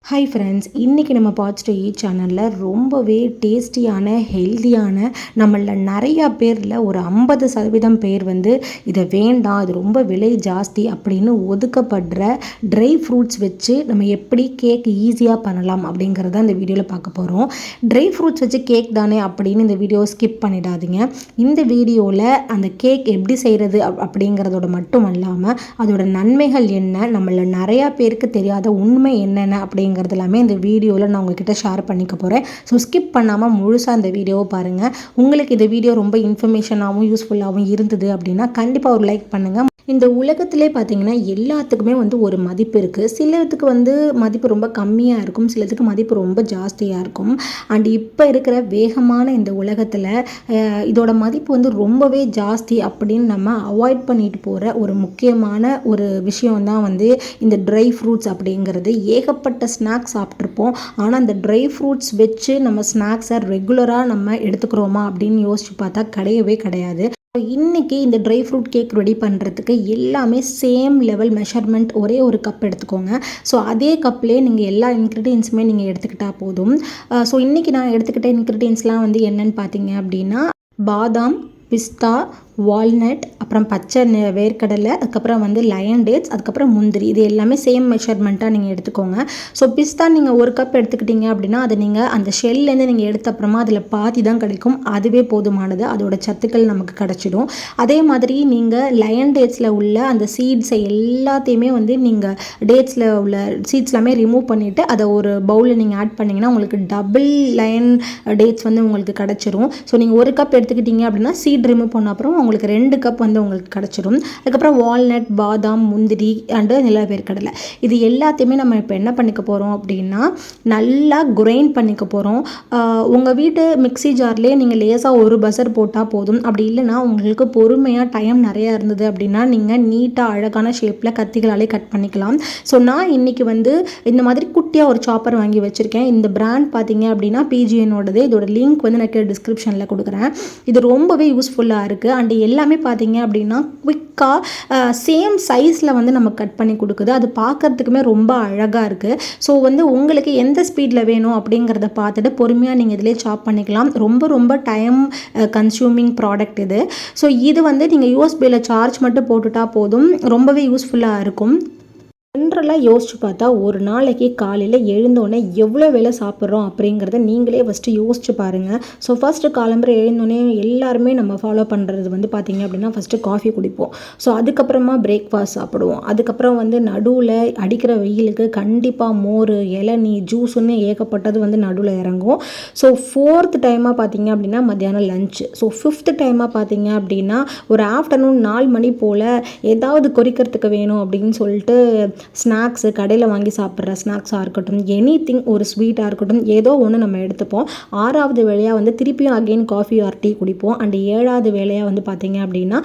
Hi friends, இன்றைக்கி நம்ம பாட்ஸ்டோ சேனலில் ரொம்பவே டேஸ்டியான ஹெல்தியான நம்மள நிறையா பேரில் ஒரு 50% பேர் வந்து இதை வேண்டாம், இது ரொம்ப விலை ஜாஸ்தி அப்படின்னு ஒதுக்கப்படுற ட்ரை ஃப்ரூட்ஸ் வச்சு நம்ம எப்படி கேக் ஈஸியாக பண்ணலாம் அப்படிங்கிறத இந்த வீடியோவில் பார்க்க போகிறோம். ட்ரை ஃப்ரூட்ஸ் வச்சு கேக் தானே அப்படின்னு இந்த வீடியோவை ஸ்கிப் பண்ணிடாதீங்க. இந்த வீடியோவில் அந்த கேக் எப்படி செய்கிறது அப்படிங்கிறதோட மட்டும் இல்லாமல் அதோட நன்மைகள் என்ன, நம்மள நிறையா பேருக்கு தெரியாத உண்மை என்னென்ன அப்படிங்கிறது எல்லாமே இந்த வீடியோவில் நான் உங்ககிட்ட ஷேர் பண்ணிக்க போகிறேன். ஸோ ஸ்கிப் பண்ணாமல் முழுசாக இந்த வீடியோவை பாருங்கள். உங்களுக்கு இந்த வீடியோ ரொம்ப இன்ஃபர்மேஷனாகவும் யூஸ்ஃபுல்லாகவும் இருந்தது அப்படின்னா கண்டிப்பாக ஒரு லைக் பண்ணுங்கள். இந்த உலகத்திலே பார்த்திங்கன்னா எல்லாத்துக்குமே வந்து ஒரு மதிப்பு இருக்குது. சிலத்துக்கு வந்து மதிப்பு ரொம்ப கம்மியாக இருக்கும், சிலத்துக்கு மதிப்பு ரொம்ப ஜாஸ்தியாக இருக்கும். அண்ட் இப்போ இருக்கிற வேகமான இந்த உலகத்தில் இதோட மதிப்பு வந்து ரொம்பவே ஜாஸ்தி அப்படின்னு நம்ம அவாய்ட் பண்ணிட்டு போகிற ஒரு முக்கியமான ஒரு விஷயம் தான் வந்து இந்த ட்ரை ஃப்ரூட்ஸ் அப்படிங்கிறது. ஏகப்பட்ட ஸ்நாக்ஸ் சாப்பிட்ருப்போம், ஆனால் அந்த ட்ரை ஃப்ரூட்ஸ் வச்சு நம்ம ஸ்நாக்ஸை ரெகுலராக நம்ம எடுத்துக்கிறோமா அப்படின்னு யோசிச்சு பார்த்தா கிடையவே கிடையாது. இன்றைக்கி இந்த ட்ரை ஃப்ரூட் கேக் ரெடி பண்ணுறதுக்கு எல்லாமே சேம் லெவல் மெஷர்மெண்ட், ஒரே ஒரு கப் எடுத்துக்கோங்க. ஸோ அதே கப்லேயே நீங்கள் எல்லா இன்க்ரீடியன்ஸுமே நீங்கள் எடுத்துக்கிட்டால் போதும். ஸோ இன்றைக்கி நான் எடுத்துக்கிட்ட இன்க்ரீடியன்ஸ்லாம் வந்து என்னென்னு பார்த்தீங்க அப்படின்னா, பாதாம், பிஸ்தா, வால்நட், அப்புறம் பச்சை வேர்க்கடலை, அதுக்கப்புறம் வந்து லயன் டேட்ஸ், அதுக்கப்புறம் முந்திரி. இது எல்லாமே சேம் மெஷர்மெண்ட்டாக நீங்கள் எடுத்துக்கோங்க. ஸோ பிஸ்தா நீங்கள் ஒரு கப் எடுத்துக்கிட்டீங்க அப்படின்னா அதை நீங்கள் அந்த ஷெல்லேருந்து நீங்கள் எடுத்த அப்புறமா அதில் பாதி தான் கிடைக்கும், அதுவே போதுமானது, அதோட சத்துக்கள் நமக்கு கிடச்சிடும். அதே மாதிரி நீங்கள் லயன் டேட்ஸில் உள்ள அந்த சீட்ஸை எல்லாத்தையுமே வந்து நீங்கள் டேட்ஸில் உள்ள சீட்ஸ் எல்லாமே ரிமூவ் பண்ணிவிட்டு அதை ஒரு பவுலில் நீங்கள் ஆட் பண்ணிங்கன்னா உங்களுக்கு டபுள் லயன் டேட்ஸ் வந்து உங்களுக்கு கிடச்சிரும். ஸோ நீங்கள் ஒரு கப் எடுத்துக்கிட்டீங்க அப்படின்னா சீட் ரிமூவ் பண்ண அப்புறம் உங்களுக்கு 2 கப் வந்து உங்களுக்கு கிடச்சிடும். அதுக்கப்புறம் வால்நட், பாதாம், முந்திரி அண்டு நிலவேர்க்கடலை, இது எல்லாத்தையுமே நம்ம இப்போ என்ன பண்ணிக்க போகிறோம் அப்படின்னா நல்லா கிரைண்ட் பண்ணிக்க போகிறோம். உங்கள் வீட்டு மிக்ஸி ஜார்லேயே நீங்கள் லேசாக ஒரு பசர் போட்டால் போதும். அப்படி இல்லைனா உங்களுக்கு பொறுமையாக டைம் நிறையா இருந்தது அப்படின்னா நீங்கள் நீட்டாக அழகான ஷேப்பில் கத்திகளாலே கட் பண்ணிக்கலாம். ஸோ நான் இன்றைக்கி வந்து இந்த மாதிரி குட்டியாக ஒரு சாப்பர் வாங்கி வச்சுருக்கேன். இந்த பிராண்ட் பார்த்தீங்க அப்படின்னா பிஜிஎனோடது. இதோட லிங்க் வந்து நான் டிஸ்கிரிப்ஷனில் கொடுக்குறேன். இது ரொம்பவே யூஸ்ஃபுல்லாக இருக்குது. அண்ட் எல்லாமே பார்த்தீங்க அப்படின்னா குவிக்காக சேம் சைஸில் வந்து நம்ம கட் பண்ணி கொடுக்குது. அது பார்க்குறதுக்குமே ரொம்ப அழகாக இருக்குது. ஸோ வந்து உங்களுக்கு எந்த ஸ்பீடில் வேணும் அப்படிங்கிறத பார்த்துட்டு பொறுமையாக நீங்கள் இதிலே சாப் பண்ணிக்கலாம். ரொம்ப ரொம்ப டைம் கன்சியூமிங் ப்ராடக்ட் இது. ஸோ இது வந்து நீங்கள் யூஎஸ்பியில் சார்ஜ் மட்டும் போட்டுட்டா போதும், ரொம்பவே யூஸ்ஃபுல்லாக இருக்கும். ஜென்ரலாக யோசிச்சு பார்த்தா ஒரு நாளைக்கு காலையில் எழுந்தோடனே எவ்வளோ வேலை சாப்பிட்றோம் அப்படிங்கிறத நீங்களே ஃபஸ்ட்டு யோசிச்சு பாருங்கள். ஸோ ஃபஸ்ட்டு காலம்பரை எழுந்தோடனே எல்லாருமே நம்ம ஃபாலோ பண்ணுறது வந்து பார்த்திங்க அப்படின்னா ஃபஸ்ட்டு காஃபி குடிப்போம். ஸோ அதுக்கப்புறமா பிரேக்ஃபாஸ்ட் சாப்பிடுவோம். அதுக்கப்புறம் வந்து நடுவில் அடிக்கிற வெயிலுக்கு கண்டிப்பாக மோர், இளநீ, ஜூஸுன்னு ஏகப்பட்டது வந்து நடுவில் இறங்கும். ஸோ 4th டைமாக பார்த்திங்க அப்படின்னா மத்தியானம் லஞ்சு. ஸோ 5th டைமாக பார்த்திங்க அப்படின்னா ஒரு ஆஃப்டர்நூன் 4 மணி போல் ஏதாவது கொறிக்கிறதுக்கு வேணும் அப்படின்னு சொல்லிட்டு ஸ்நாக்ஸு, கடையில் வாங்கி சாப்பிட்ற ஸ்நாக்ஸாக இருக்கட்டும், எனிதிங், ஒரு ஸ்வீட்டாக இருக்கட்டும், ஏதோ ஒன்று நம்ம எடுத்துப்போம். 6வது வேலையாக வந்து திருப்பியும் அகெயின் காஃபி ஆர் டீ குடிப்போம். அண்ட் 7வது வேலையாக வந்து பார்த்திங்க அப்படின்னா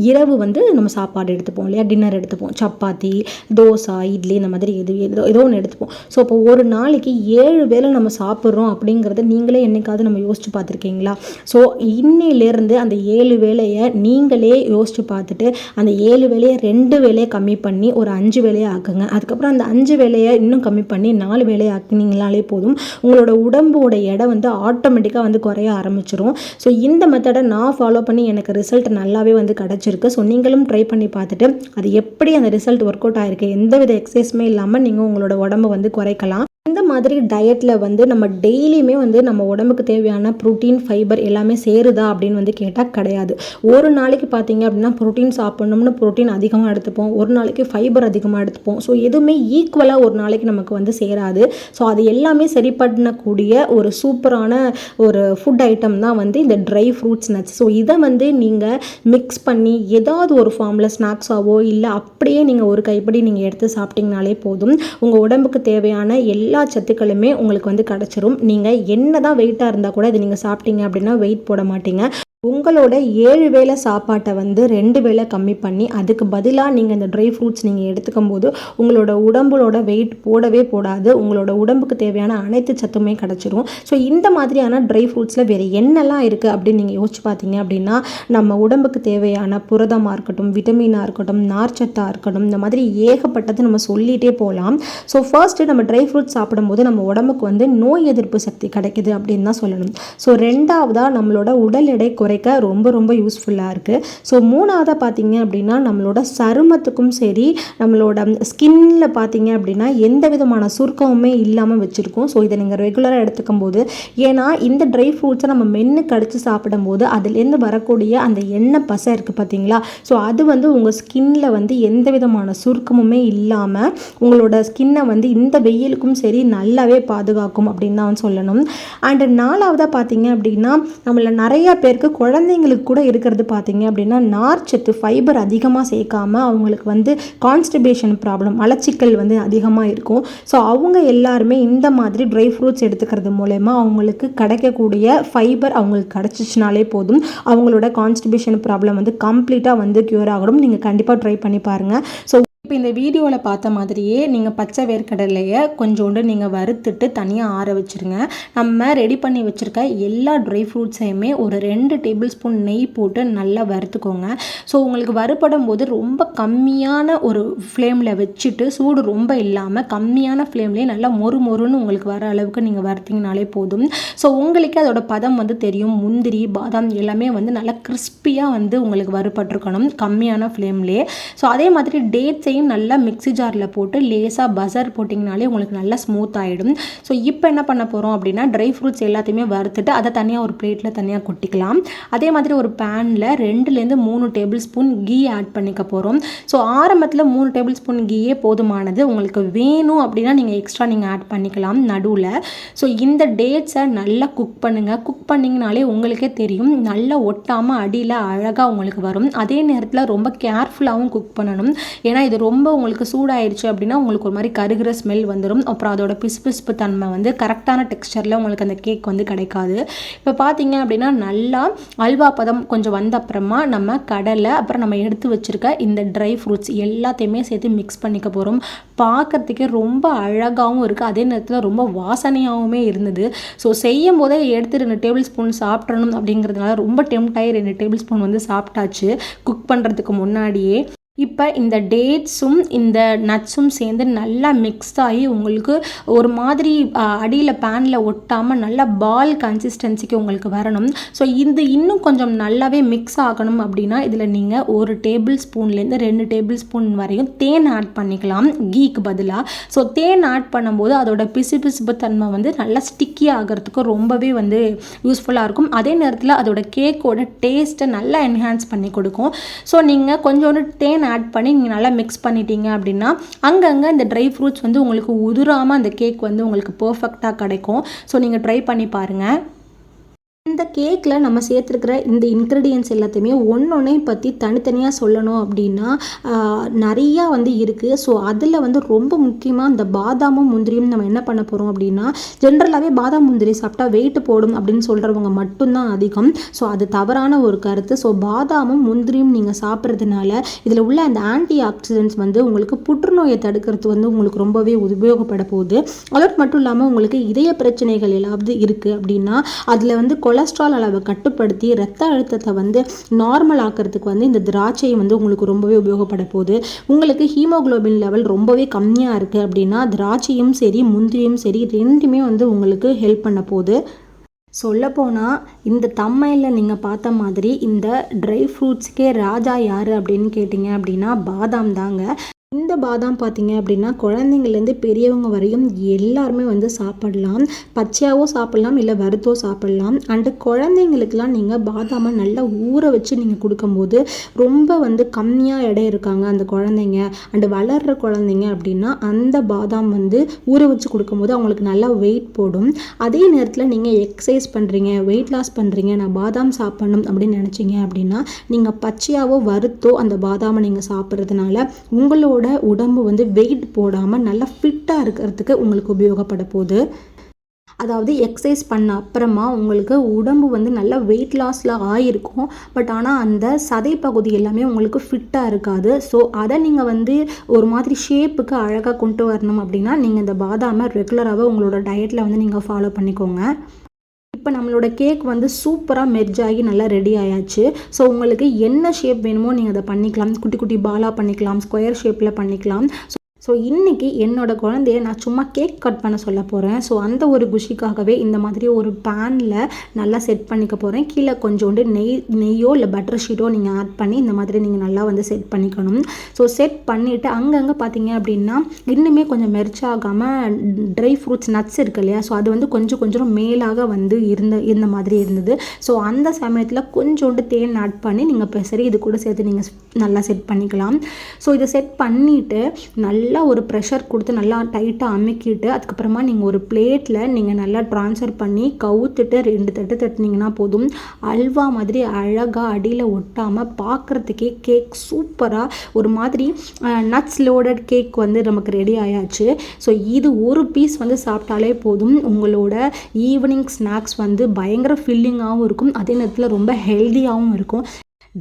இரவு வந்து நம்ம சாப்பாடு எடுத்துப்போம் இல்லையா, டின்னர் எடுத்துப்போம். சப்பாத்தி, தோசை, இட்லி, இந்த மாதிரி ஏதோ ஒன்று எடுத்துப்போம். ஸோ இப்போ ஒரு நாளைக்கு 7 வேளை நம்ம சாப்பிட்றோம் அப்படிங்கிறத நீங்களே என்னைக்காவது நம்ம யோசிச்சு பார்த்துருக்கீங்களா? ஸோ இன்னிலேருந்து அந்த 7 வேலையை நீங்களே யோசிச்சு பார்த்துட்டு அந்த 7 வேலையை 2 வேலையை கம்மி பண்ணி ஒரு 5 வேலையை ஆக்குங்க. அதுக்கப்புறம் அந்த 5 வேலையை இன்னும் கம்மி பண்ணி 4 வேலையை ஆக்கினீங்களாலே போதும். உங்களோட உடம்போட எடை வந்து ஆட்டோமேட்டிக்காக வந்து குறைய ஆரம்பிச்சிடும். ஸோ இந்த மெத்தடை நான் ஃபாலோ பண்ணி எனக்கு ரிசல்ட் நல்லாவே வந்து கிடச்சிருக்கு. ஸோ நீங்களும் ட்ரை பண்ணி பார்த்துட்டு அது எப்படி அந்த ரிசல்ட் ஒர்க் அவுட் ஆகிருக்கு, எந்தவித எக்ஸசைஸுமே இல்லாமல் நீங்கள் உங்களோட உடம்பை வந்து குறைக்கலாம். இந்த மாதிரி டயட்டில் வந்து நம்ம டெய்லியுமே வந்து நம்ம உடம்புக்கு தேவையான ப்ரோட்டீன், ஃபைபர் எல்லாமே சேருதா அப்படின்னு வந்து கேட்டால் கிடையாது. ஒரு நாளைக்கு பார்த்தீங்க அப்படின்னா ப்ரோட்டீன் சாப்பிட்ணும்னு ப்ரோட்டீன் அதிகமாக எடுத்துப்போம், ஒரு நாளைக்கு ஃபைபர் அதிகமாக எடுத்துப்போம். ஸோ எதுவுமே ஈக்குவலாக ஒரு நாளைக்கு நமக்கு வந்து சேராது. ஸோ அது எல்லாமே சரி பண்ணக்கூடிய ஒரு சூப்பரான ஒரு ஃபுட் ஐட்டம் தான் வந்து இந்த ட்ரை ஃப்ரூட்ஸ் நட்ஸ். ஸோ இதை வந்து நீங்கள் மிக்ஸ் பண்ணி ஏதாவது ஒரு ஃபார்மில் ஸ்நாக்ஸாவோ இல்லை அப்படியே நீங்கள் ஒரு கைப்படி நீங்கள் எடுத்து சாப்பிட்டிங்கனாலே போதும். உங்கள் உடம்புக்கு தேவையான எல்லா சத்துக்களுமே உங்களுக்கு வந்து கிடச்சிரும். நீங்கள் என்ன தான் வெயிட்டாக இருந்தால் கூட இதை நீங்கள் சாப்பிட்டீங்க அப்படின்னா வெயிட் போட மாட்டீங்க. உங்களோட 7 வேளை சாப்பாட்டை வந்து 2 வேளை கம்மி பண்ணி அதுக்கு பதிலாக நீங்கள் இந்த ட்ரை ஃப்ரூட்ஸ் நீங்கள் எடுத்துக்கும் போது உங்களோட உடம்போட வெயிட் போடவே போடாது. உங்களோட உடம்புக்கு தேவையான அனைத்து சத்துமே கிடச்சிரும். ஸோ இந்த மாதிரியான ட்ரை ஃப்ரூட்ஸில் வேறு என்னெல்லாம் இருக்குது அப்படின்னு நீங்கள் யோசிச்சு பார்த்தீங்க அப்படின்னா, நம்ம உடம்புக்கு தேவையான புரதமாக இருக்கட்டும், விட்டமினாக இருக்கட்டும், நார்ச்சத்தாக இருக்கட்டும், இந்த மாதிரி ஏகப்பட்டது நம்ம சொல்லிகிட்டே போகலாம். ஸோ ஃபர்ஸ்ட்டு நம்ம ட்ரை ஃப்ரூட்ஸ் சாப்பிடும்போது நம்ம உடம்புக்கு வந்து நோய் எதிர்ப்பு சக்தி கிடைக்குது அப்படின்னு தான் சொல்லணும். ஸோ ரெண்டாவதாக நம்மளோட உடல் எடை குறைக்க ரொம்ப யூஸ்ஃபுல்லாக இருக்குது. ஸோ மூணாவதாக பார்த்தீங்க அப்படின்னா நம்மளோட சருமத்துக்கும் சரி, நம்மளோட ஸ்கின்ல பார்த்தீங்க அப்படின்னா எந்த விதமான சுருக்கமுமே இல்லாமல் வச்சுருக்கோம். ஸோ இதை நீங்கள் ரெகுலராக எடுத்துக்கும் போது, ஏன்னா இந்த ட்ரை ஃப்ரூட்ஸை நம்ம மென்று கடிச்சு சாப்பிடும்போது அதுலேருந்து வரக்கூடிய அந்த எண்ணெய் பசை இருக்குது பார்த்தீங்களா, ஸோ அது வந்து உங்கள் ஸ்கின்ல வந்து எந்த விதமான சுருக்கமுமே இல்லாமல் உங்களோட ஸ்கின்னை வந்து இந்த வெயிலுக்கும் சரி நல்லாவே பாதுகாக்கும் அப்படின்னு தான் சொல்லணும். அண்டு நாலாவதாக பார்த்தீங்க அப்படின்னா நம்மள நிறையா பேருக்கு குழந்தைங்களுக்கு கூட இருக்கிறது பார்த்தீங்க அப்படின்னா நார்ச்சத்து ஃபைபர் அதிகமாக சேர்க்காம அவங்களுக்கு வந்து கான்ஸ்டிபேஷன் ப்ராப்ளம், மலச்சிக்கல் வந்து அதிகமாக இருக்கும். ஸோ அவங்க எல்லாருமே இந்த மாதிரி ட்ரை ஃப்ரூட்ஸ் எடுத்துக்கிறது மூலமா அவங்களுக்கு கிடைக்கக்கூடிய ஃபைபர் அவங்களுக்கு கிடச்சிச்சினாலே போதும், அவங்களோட கான்ஸ்டிபேஷன் ப்ராப்ளம் வந்து கம்ப்ளீட்டாக வந்து க்யூர் ஆகணும். நீங்கள் கண்டிப்பாக ட்ரை பண்ணி பாருங்கள். ஸோ இப்போ இந்த வீடியோவில் பார்த்த மாதிரியே நீங்கள் பச்சை வேர்க்கடலையை கொஞ்சோண்டு நீங்கள் வறுத்துட்டு தனியாக ஆற வச்சுருங்க. நம்ம ரெடி பண்ணி வச்சுருக்க எல்லா ட்ரை ஃப்ரூட்ஸையுமே ஒரு 2 டேபிள் ஸ்பூன் நெய் போட்டு நல்லா வறுத்துக்கோங்க. ஸோ உங்களுக்கு வறுப்படும் போது ரொம்ப கம்மியான ஒரு ஃப்ளேமில் வச்சுட்டு, சூடு ரொம்ப இல்லாமல் கம்மியான ஃப்ளேம்லேயே நல்லா மொறுன்னு உங்களுக்கு வர அளவுக்கு நீங்கள் வறுத்திங்கனாலே போதும். ஸோ உங்களுக்கு அதோட பதம் வந்து தெரியும். முந்திரி, பாதாம் எல்லாமே வந்து நல்லா கிறிஸ்பியாக வந்து உங்களுக்கு வறுப்பட்டிருக்கணும் கம்மியான ஃப்ளேம்லேயே. ஸோ அதே மாதிரி டேட்ஸையும் நல்லா மிக்ஸி ஜாரில் போட்டு லேசாக பசர் போட்டிங்கனாலே உங்களுக்கு நல்லா ஸ்மூத் ஆகிடும். ஸோ இப்போ என்ன பண்ண போகிறோம் அப்படின்னா ட்ரை ஃப்ரூட்ஸ் எல்லாத்தையுமே வறுத்துட்டு அதை தனியாக ஒரு பிளேட்டில் தனியாக கொட்டிக்கலாம். அதே மாதிரி ஒரு பேனில் 2லேருந்து 3 டேபிள் ஸ்பூன் கீ ஆட் பண்ணிக்க போகிறோம். ஸோ ஆரம்பத்தில் 3 டேபிள் ஸ்பூன் கீயே போதுமானது. உங்களுக்கு வேணும் அப்படின்னா நீங்கள் எக்ஸ்ட்ரா நீங்கள் ஆட் பண்ணிக்கலாம் நடுவில். ஸோ இந்த டேட்ஸை நல்லா குக் பண்ணுங்கள். குக் பண்ணிங்கனாலே உங்களுக்கே தெரியும் நல்லா ஒட்டாமல் அடியில் அழகாக உங்களுக்கு வரும். அதே நேரத்தில் ரொம்ப கேர்ஃபுல்லாகவும் குக் பண்ணணும். ஏன்னா இது ரொம்ப உங்களுக்கு சூடாயிருச்சு அப்படின்னா உங்களுக்கு ஒரு மாதிரி கருகிற ஸ்மெல் வந்துடும். அப்புறம் அதோட பிசுபிசுப்பு தன்மை வந்து கரெக்டான டெக்ஸ்சரில் உங்களுக்கு அந்த கேக் வந்து கிடைக்காது. இப்போ பார்த்தீங்க அப்படின்னா நல்லா அல்வா பதம் கொஞ்சம் வந்த அப்புறமா நம்ம கடலை, அப்புறம் நம்ம எடுத்து வச்சுருக்க இந்த ட்ரை ஃப்ரூட்ஸ் எல்லாத்தையுமே சேர்த்து மிக்ஸ் பண்ணிக்க போகிறோம். பார்க்கறதுக்கே ரொம்ப அழகாகவும் இருக்குது, அதே நேரத்தில் ரொம்ப வாசனையாகவுமே இருந்தது. ஸோ செய்யும் போதே எடுத்து 2 டேபிள் ஸ்பூன் சாப்பிட்றணும் அப்படிங்கிறதுனால ரொம்ப டெம்ட் ஆகி 2 டேபிள் ஸ்பூன் வந்து சாப்பிட்டாச்சு குக் பண்ணுறதுக்கு முன்னாடியே. இப்போ இந்த டேட்ஸும் இந்த நட்ஸும் சேர்ந்து நல்லா மிக்ஸ் ஆகி உங்களுக்கு ஒரு மாதிரி அடியில் பேனில் ஒட்டாமல் நல்லா பால் கன்சிஸ்டன்சிக்கு உங்களுக்கு வரணும். ஸோ இது இன்னும் கொஞ்சம் நல்லாவே மிக்ஸ் ஆகணும் அப்படின்னா இதில் நீங்கள் 1 டேபிள் ஸ்பூன்லேருந்து 2 டேபிள் ஸ்பூன் வரையும் தேன் ஆட் பண்ணிக்கலாம் கீக்கு பதிலாக. ஸோ தேன் ஆட் பண்ணும்போது அதோட பிசுபிசுப்பு தன்மை வந்து நல்லா ஸ்டிக்கி ஆகிறதுக்கு ரொம்பவே வந்து யூஸ்ஃபுல்லாக இருக்கும். அதே நேரத்தில் அதோட கேக்கோட டேஸ்ட்டை நல்லா என்ஹான்ஸ் பண்ணி கொடுக்கும். ஸோ நீங்கள் கொஞ்சோண்டு தேன் ஆட் பண்ணி நீங்கள் நல்லா மிக்ஸ் பண்ணிட்டீங்க அப்படின்னா அங்கங்கே இந்த ட்ரை ஃப்ரூட்ஸ் வந்து உங்களுக்கு உதிராமல் அந்த கேக் வந்து உங்களுக்கு பர்ஃபெக்டாக கிடைக்கும். ஸோ நீங்கள் ட்ரை பண்ணி பாருங்கள். இந்த கேக்கில் நம்ம சேர்த்துருக்கிற இந்த இன்க்ரீடியன்ஸ் எல்லாத்தையுமே ஒன்றொன்னே பற்றி தனித்தனியாக சொல்லணும் அப்படின்னா நிறையா வந்து இருக்குது. ஸோ அதில் வந்து ரொம்ப முக்கியமாக இந்த பாதாமும் முந்திரியும் நம்ம என்ன பண்ண போகிறோம் அப்படின்னா, ஜென்ரலாகவே பாதாம் முந்திரி சாப்பிட்டா வெயிட் போடும் அப்படின்னு சொல்கிறவங்க மட்டும்தான் அதிகம். ஸோ அது தவறான ஒரு கருத்து. ஸோ பாதாமும் முந்திரியும் நீங்கள் சாப்பிட்றதுனால இதில் உள்ள அந்த ஆன்டி ஆக்சிடென்ட்ஸ் வந்து உங்களுக்கு புற்றுநோயை தடுக்கிறது வந்து உங்களுக்கு ரொம்பவே உபயோகப்பட போகுது. அதோடு மட்டும் இல்லாமல் உங்களுக்கு இதய பிரச்சனைகள் ஏதாவது இருக்குது அப்படின்னா அதில் வந்து கொலஸ்ட்ரால் அளவை கட்டுப்படுத்தி ரத்த அழுத்தத்தை வந்து நார்மல் ஆக்கிறதுக்கு வந்து இந்த திராட்சை வந்து உங்களுக்கு ரொம்பவே உபயோகப்பட போகுது. உங்களுக்கு ஹீமோகுளோபின் லெவல் ரொம்பவே கம்மியாக இருக்குது அப்படின்னா திராட்சையும் சரி முந்திரியும் சரி ரெண்டுமே வந்து உங்களுக்கு ஹெல்ப் பண்ண போகுது. சொல்லப்போனால் இந்த தம்மையில் நீங்கள் பார்த்த மாதிரி இந்த ட்ரை ஃப்ரூட்ஸ்க்கே ராஜா யார் அப்படின்னு கேட்டிங்க அப்படின்னா பாதாம் தாங்க. இந்த பாதாம் பார்த்தீங்க அப்படின்னா குழந்தைங்கள்லேருந்து பெரியவங்க வரையும் எல்லாருமே வந்து சாப்பிடலாம். பச்சையாகவோ சாப்பிட்லாம், இல்லை வறுத்தோ சாப்பிட்லாம். அண்டு குழந்தைங்களுக்கெலாம் நீங்கள் பாதாமை நல்லா ஊற வச்சு நீங்கள் கொடுக்கும்போது ரொம்ப வந்து கம்மியாக எடை இருக்காங்க அந்த குழந்தைங்க அண்டு வளர்கிற குழந்தைங்க அப்படின்னா அந்த பாதாம் வந்து ஊற வச்சு கொடுக்கும்போது அவங்களுக்கு நல்லா வெயிட் போடும். அதே நேரத்தில் நீங்கள் எக்ஸசைஸ் பண்ணுறீங்க, வெயிட் லாஸ் பண்ணுறீங்க, நான் பாதாம் சாப்பிட்ணும் அப்படின்னு நினச்சிங்க அப்படின்னா நீங்கள் பச்சையாகவோ வறுத்தோ அந்த பாதாமை நீங்கள் சாப்பிட்றதுனால உங்களோட உடம்பு வந்து வெயிட் போடாமல் நல்லா ஃபிட்டாக இருக்கிறதுக்கு உங்களுக்கு உபயோகப்பட போகுது. அதாவது எக்ஸசைஸ் பண்ண அப்புறமா உங்களுக்கு உடம்பு வந்து நல்லா வெயிட் லாஸில் ஆகிருக்கும். பட் ஆனால் அந்த சதை பகுதி எல்லாமே உங்களுக்கு ஃபிட்டாக இருக்காது. ஸோ அதை நீங்கள் வந்து ஒரு மாதிரி ஷேப்புக்கு அழகாக கொண்டு வரணும் அப்படின்னா நீங்கள் இந்த பாதாமை ரெகுலராகவே உங்களோட டயட்டில் வந்து நீங்கள் ஃபாலோ பண்ணிக்கோங்க. இப்போ நம்மளோட கேக் வந்து சூப்பராக மெர்ஜ் ஆகி நல்லா ரெடி ஆயாச்சு. ஸோ உங்களுக்கு என்ன ஷேப் வேணுமோ நீங்கள் அதை பண்ணிக்கலாம். குட்டி குட்டி பாலாக பண்ணிக்கலாம், ஸ்கொயர் ஷேப்பில் பண்ணிக்கலாம். ஸோ இன்றைக்கி என்னோடய குழந்தைய நான் சும்மா கேக் கட் பண்ண சொல்ல போகிறேன். ஸோ அந்த ஒரு குஷிக்காகவே இந்த மாதிரி ஒரு பேனில் நல்லா செட் பண்ணிக்க போகிறேன். கீழே கொஞ்சோண்டு நெய்யோ இல்லை பட்டர் ஷீட்டோ நீங்கள் ஆட் பண்ணி இந்த மாதிரி நீங்கள் நல்லா வந்து செட் பண்ணிக்கணும். ஸோ செட் பண்ணிவிட்டு அங்கங்கே பார்த்தீங்க அப்படின்னா இன்னுமே கொஞ்சம் மெர்ச் ஆகாமல் ட்ரை ஃப்ரூட்ஸ் நட்ஸ் இருக்குது இல்லையா, ஸோ அது வந்து கொஞ்சம் கொஞ்சம் மேலாக வந்து இந்த மாதிரி இருந்தது. ஸோ அந்த சமயத்தில் கொஞ்சோண்டு தேன் ஆட் பண்ணி நீங்கள் சரி இது கூட சேர்த்து நீங்கள் நல்லா செட் பண்ணிக்கலாம். ஸோ இதை செட் பண்ணிவிட்டு நல்லா ஒரு ப்ரெஷர் கொடுத்து நல்லா டைட்டாக அமுக்கிட்டு அதுக்கப்புறமா நீங்கள் ஒரு பிளேட்டில் நீங்கள் நல்லா ட்ரான்ஸ்ஃபர் பண்ணி கவுத்துட்டு 2 தட்டு தட்டினீங்கன்னா போதும். அல்வா மாதிரி அழகாக அடியில் ஒட்டாமல் பார்க்குறதுக்கே கேக் சூப்பராக ஒரு மாதிரி நட்ஸ் லோடட் கேக் வந்து நமக்கு ரெடி ஆயாச்சு. ஸோ இது ஒரு பீஸ் வந்து சாப்பிட்டாலே போதும். உங்களோட ஈவினிங் ஸ்நாக்ஸ் வந்து பயங்கர ஃபில்லிங்காகவும் இருக்கும், அதே நேரத்தில் ரொம்ப ஹெல்த்தியாகவும் இருக்கும்.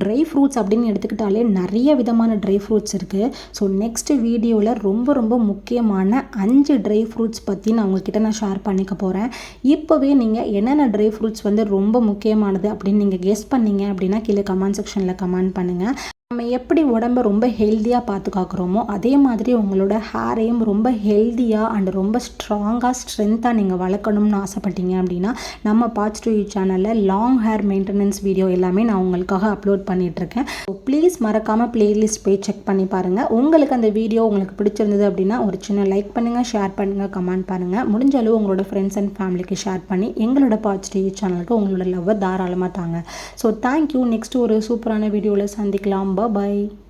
ட்ரை ஃப்ரூட்ஸ் அப்படின்னு எடுத்துக்கிட்டாலே நிறைய விதமான ட்ரை ஃப்ரூட்ஸ் இருக்குது. ஸோ நெக்ஸ்ட் வீடியோவில் ரொம்ப ரொம்ப முக்கியமான 5 ட்ரை ஃப்ரூட்ஸ் பற்றி நான் உங்கள்கிட்ட நான் ஷேர் பண்ணிக்க போகிறேன். இப்போவே நீங்கள் என்னென்ன ட்ரை ஃப்ரூட்ஸ் வந்து ரொம்ப முக்கியமானது அப்படின்னு நீங்கள் கெஸ் பண்ணீங்க அப்படின்னா கீழே கமெண்ட் செக்ஷனில் கமெண்ட் பண்ணுங்கள். நம்ம எப்படி உடம்பை ரொம்ப ஹெல்த்தியாக பாதுகாக்கிறோமோ அதே மாதிரி உங்களோட ஹேரையும் ரொம்ப ஹெல்த்தியாக அண்ட் ரொம்ப ஸ்ட்ராங்காக ஸ்ட்ரென்த்தாக நீங்கள் வளர்க்கணும்னு ஆசைப்பட்டீங்க அப்படின்னா நம்ம பார்ட்ஸ் டு யூ சேனலில் லாங் ஹேர் மெயின்டெனன்ஸ் வீடியோ எல்லாமே நான் உங்களுக்காக அப்லோட் பண்ணிகிட்ருக்கேன். ஸோ ப்ளீஸ் மறக்காமல் பிளேலிஸ்ட் போய் செக் பண்ணி பாருங்கள். உங்களுக்கு அந்த வீடியோ உங்களுக்கு பிடிச்சிருந்தது அப்படின்னா ஒரு சின்ன லைக் பண்ணுங்கள், ஷேர் பண்ணுங்கள், கமெண்ட் பண்ணுங்கள். முடிஞ்ச அளவு உங்களோட ஃப்ரெண்ட்ஸ் அண்ட் ஃபேமிலிக்கு ஷேர் பண்ணி எங்களோட பார்ட்ஸ் டு யூ சேனலுக்கு உங்களோட லவ்வை தாராளமாக தாங்க. So thank you. நெக்ஸ்ட் ஒரு சூப்பரான வீடியோவில் சந்திக்கலாம். Bye bye.